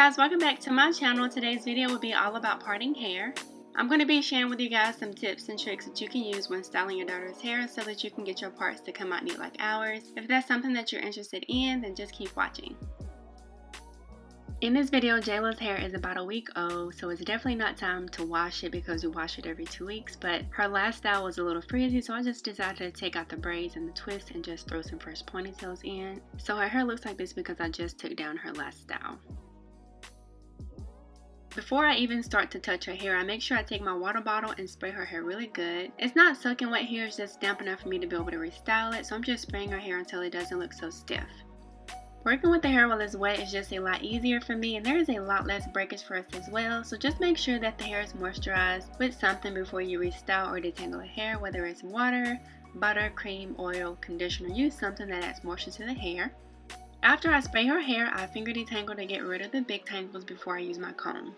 guys, welcome back to my channel. Today's video will be all about parting hair. I'm going to be sharing with you guys some tips and tricks that you can use when styling your daughter's hair so that you can get your parts to come out neat like ours. If that's something that you're interested in, then just keep watching. In this video, Jayla's hair is about a week old, so it's definitely not time to wash it because we wash it every 2 weeks, but her last style was a little frizzy, so I just decided to take out the braids and the twists and just throw some fresh ponytails in. So her hair looks like this because I just took down her last style. Before I even start to touch her hair, I make sure I take my water bottle and spray her hair really good. It's not soaking wet here, it's just damp enough for me to be able to restyle it, so I'm just spraying her hair until it doesn't look so stiff. Working with the hair while it's wet is just a lot easier for me, and there is a lot less breakage for us as well, so just make sure that the hair is moisturized with something before you restyle or detangle the hair, whether it's water, butter, cream, oil, conditioner. Use something that adds moisture to the hair. After I spray her hair, I finger detangle to get rid of the big tangles before I use my comb.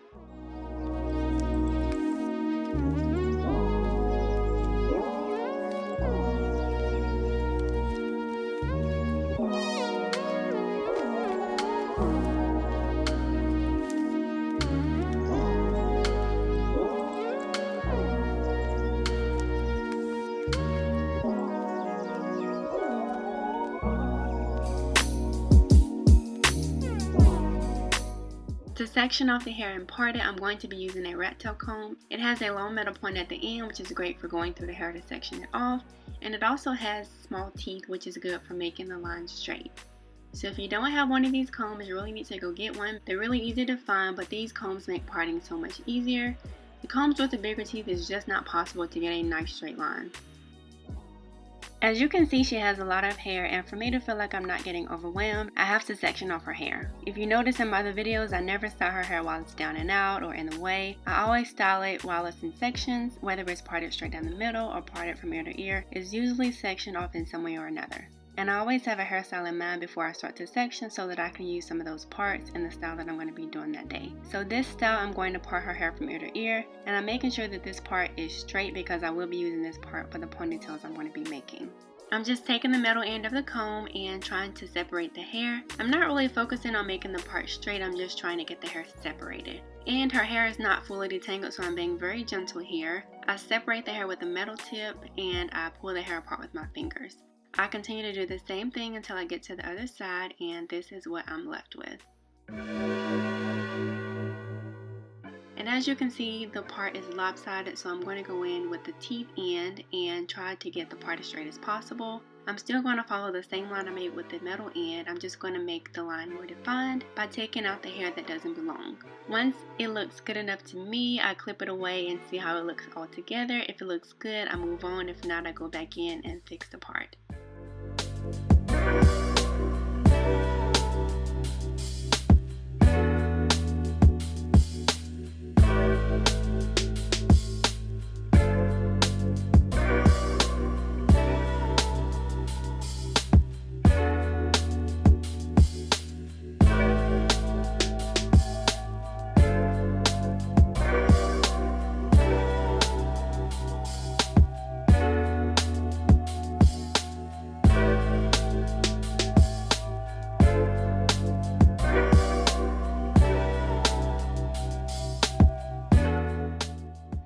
To section off the hair and part it, I'm going to be using a rat tail comb. It has a long metal point at the end, which is great for going through the hair to section it off, and it also has small teeth, which is good for making the lines straight. So if you don't have one of these combs, you really need to go get one. They're really easy to find, but these combs make parting so much easier. The combs with the bigger teeth is just not possible to get a nice straight line. As you can see, she has a lot of hair, and for me to feel like I'm not getting overwhelmed, I have to section off her hair. If you notice in my other videos, I never style her hair while it's down and out or in the way. I always style it while it's in sections, whether it's parted straight down the middle or parted from ear to ear. It's usually sectioned off in some way or another. And I always have a hairstyle in mind before I start to section so that I can use some of those parts in the style that I'm going to be doing that day. So this style, I'm going to part her hair from ear to ear, and I'm making sure that this part is straight because I will be using this part for the ponytails I'm going to be making. I'm just taking the metal end of the comb and trying to separate the hair. I'm not really focusing on making the part straight, I'm just trying to get the hair separated. And her hair is not fully detangled, so I'm being very gentle here. I separate the hair with a metal tip and I pull the hair apart with my fingers. I continue to do the same thing until I get to the other side, and this is what I'm left with. And as you can see, the part is lopsided, so I'm going to go in with the teeth end and try to get the part as straight as possible. I'm still going to follow the same line I made with the metal end. I'm just going to make the line more defined by taking out the hair that doesn't belong. Once it looks good enough to me, I clip it away and see how it looks all together. If it looks good, I move on. If not, I go back in and fix the part.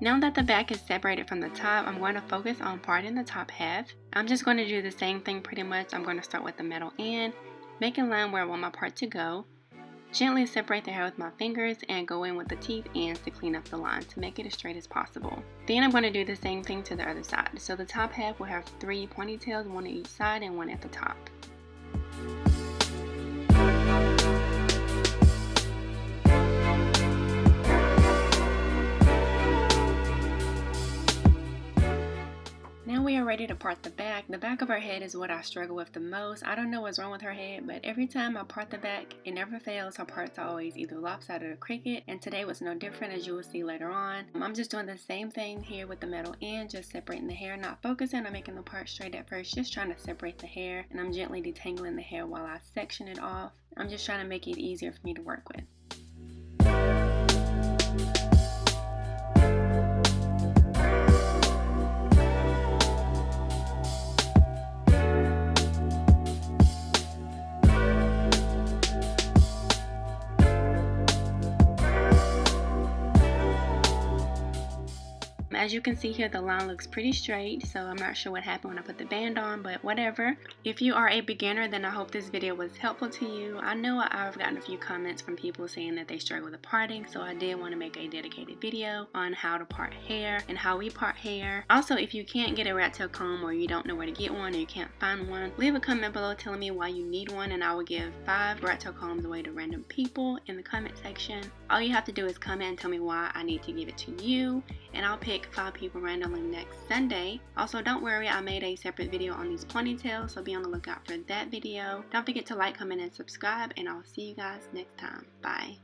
Now that the back is separated from the top, I'm going to focus on parting the top half. I'm just going to do the same thing pretty much. I'm going to start with the metal end, make a line where I want my part to go, gently separate the hair with my fingers, and go in with the teeth ends to clean up the line to make it as straight as possible. Then I'm going to do the same thing to the other side. So the top half will have 3 ponytails, one on each side and one at the top. Now we are ready to part the back. The back of her head is what I struggle with the most. I don't know what's wrong with her head, but every time I part the back, it never fails. Her parts are always either lopsided or crooked, and today was no different, as you will see later on. I'm just doing the same thing here with the metal end, just separating the hair, not focusing on making the part straight at first, just trying to separate the hair, and I'm gently detangling the hair while I section it off. I'm just trying to make it easier for me to work with. as you can see here, the line looks pretty straight, so I'm not sure what happened when I put the band on, but whatever. If you are a beginner, then I hope this video was helpful to you. I know I've gotten a few comments from people saying that they struggle with parting, so I did want to make a dedicated video on how to part hair and how we part hair. Also, if you can't get a rat tail comb, or you don't know where to get one, or you can't find one, leave a comment below telling me why you need one, and I will give 5 rat tail combs away to random people in the comment section. All you have to do is comment and tell me why I need to give it to you, and I'll pick 5 people randomly next Sunday. Also, don't worry, I made a separate video on these ponytails, so be on the lookout for that video. Don't forget to like, comment, and subscribe, and I'll see you guys next time. Bye.